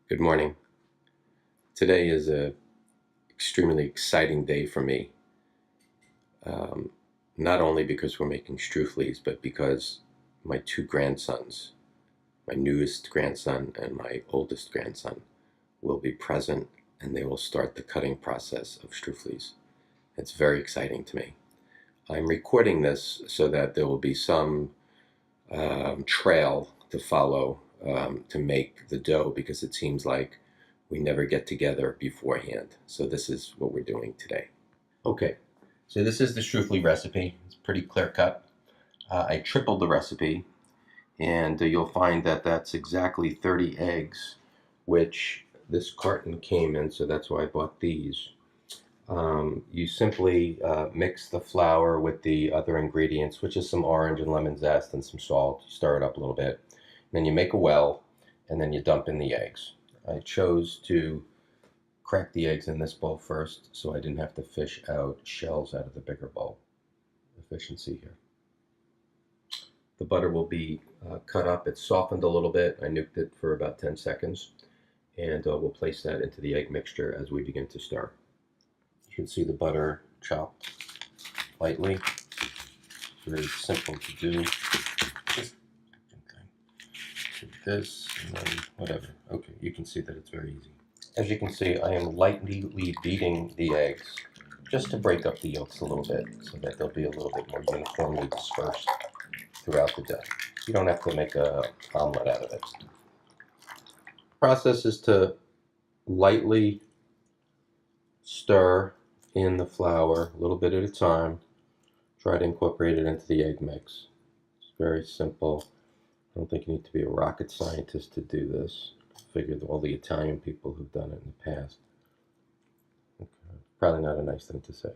Good morning. Today is a extremely exciting day for me. Um, Not only because we're making Strouffles, but because my two grandsons, my newest grandson and my oldest grandson, will be present and they will start the cutting process of Strouffles. It's very exciting to me. I'm recording this so that there will be some trail to follow to make the dough because it seems like we never get together beforehand. So this is what we're doing today. Okay, so this is the Strouffle recipe. It's pretty clear cut. I tripled the recipe, and you'll find that that's exactly 30 eggs, which this carton came in, so that's why I bought these. You simply mix the flour with the other ingredients, which is some orange and lemon zest and some salt. You stir it up a little bit. Then you make a well, and then you dump in the eggs. I chose to crack the eggs in this bowl first so I didn't have to fish out shells out of the bigger bowl. Efficiency here. The butter will be cut up. It's softened a little bit. I nuked it for about 10 seconds. And we'll place that into the egg mixture as we begin to stir. You can see the butter chopped lightly. Very simple to do. Just this and then whatever. Okay, you can see that it's very easy. As you can see, I am lightly beating the eggs just to break up the yolks a little bit so that they'll be a little bit more uniformly dispersed throughout the dough. You don't have to make an omelet out of it. The process is to lightly stir in the flour a little bit at a time. Try to incorporate it into the egg mix. It's very simple. I don't think you need to be a rocket scientist to do this. I figured all the Italian people who've done it in the past. Okay. Probably not a nice thing to say.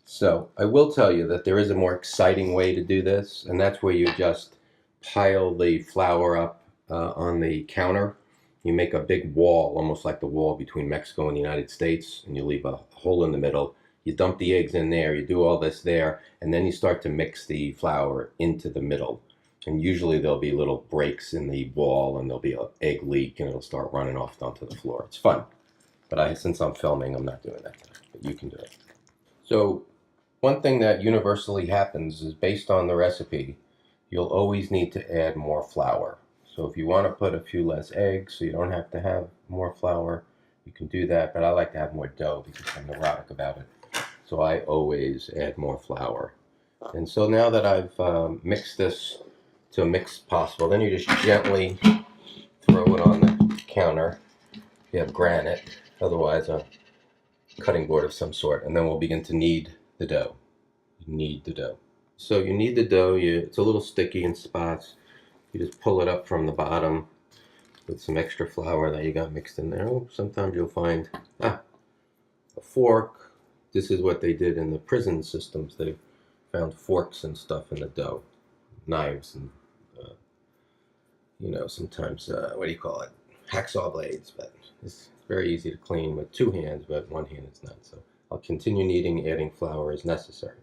So I will tell you that there is a more exciting way to do this, and that's where you just pile the flour up on the counter. You make a big wall, almost like the wall between Mexico and the United States, and you leave a hole in the middle. You dump the eggs in there, you do all this there, and then you start to mix the flour into the middle. And usually there'll be little breaks in the wall, and there'll be an egg leak, and it'll start running off onto the floor. It's fun. But since I'm filming, I'm not doing that today, but you can do it. So one thing that universally happens is based on the recipe, you'll always need to add more flour. So if you want to put a few less eggs so you don't have to have more flour, you can do that, but I like to have more dough because I'm neurotic about it. So I always add more flour. And so now that I've mixed this to a mix possible, then you just gently throw it on the counter. You have granite, otherwise a cutting board of some sort, and then we'll begin to knead the dough. You knead the dough. So you knead the dough. It's a little sticky in spots. You just pull it up from the bottom with some extra flour that you got mixed in there. Oh, sometimes you'll find a fork. This is what they did in the prison systems. They found forks and stuff in the dough, knives, and sometimes what do you call it? Hacksaw blades. But it's very easy to clean with two hands, but one hand is not. So I'll continue kneading, adding flour as necessary.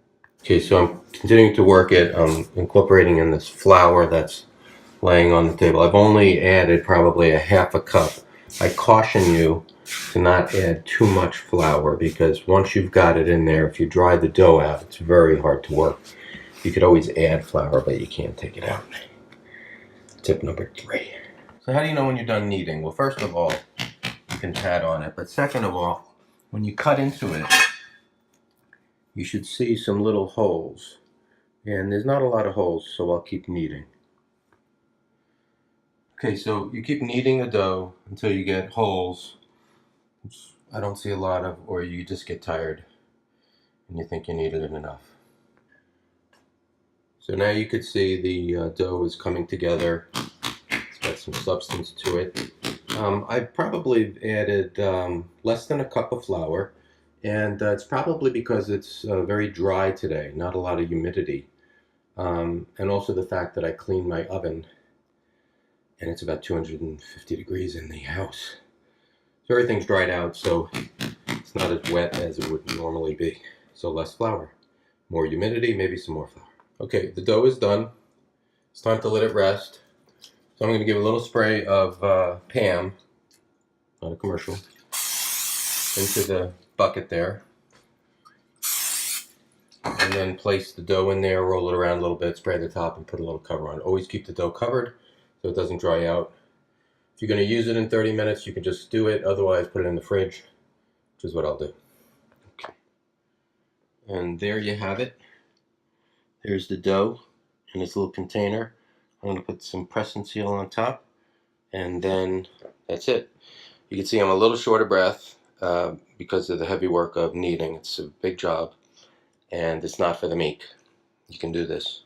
Okay, so I'm continuing to work it. I'm incorporating in this flour that's laying on the table. I've only added probably a half a cup. I caution you to not add too much flour because once you've got it in there, if you dry the dough out, it's very hard to work. You could always add flour, but you can't take it out. Tip number 3. So how do you know when you're done kneading? Well, first of all, you can pat on it, but second of all, when you cut into it, you should see some little holes. And there's not a lot of holes, so I'll keep kneading. Okay, so you keep kneading the dough until you get holes, which I don't see a lot of, or you just get tired and you think you kneaded it enough. So now you could see the dough is coming together. It's got some substance to it. I probably added less than a cup of flour, and it's probably because it's very dry today, not a lot of humidity. And also the fact that I cleaned my oven, and it's about 250 degrees in the house. So everything's dried out, so it's not as wet as it would normally be. So less flour. More humidity, maybe some more flour. Okay, the dough is done. It's time to let it rest. So I'm going to give a little spray of Pam not a commercial, into the bucket there. And then place the dough in there, roll it around a little bit, spray the top, and put a little cover on. Always keep the dough covered so it doesn't dry out. If you're going to use it in 30 minutes, you can just do it. Otherwise, put it in the fridge, which is what I'll do. Okay. And there you have it. There's the dough in this little container. I'm going to put some press and seal on top, and then that's it. You can see I'm a little short of breath because of the heavy work of kneading. It's a big job, and it's not for the meek. You can do this.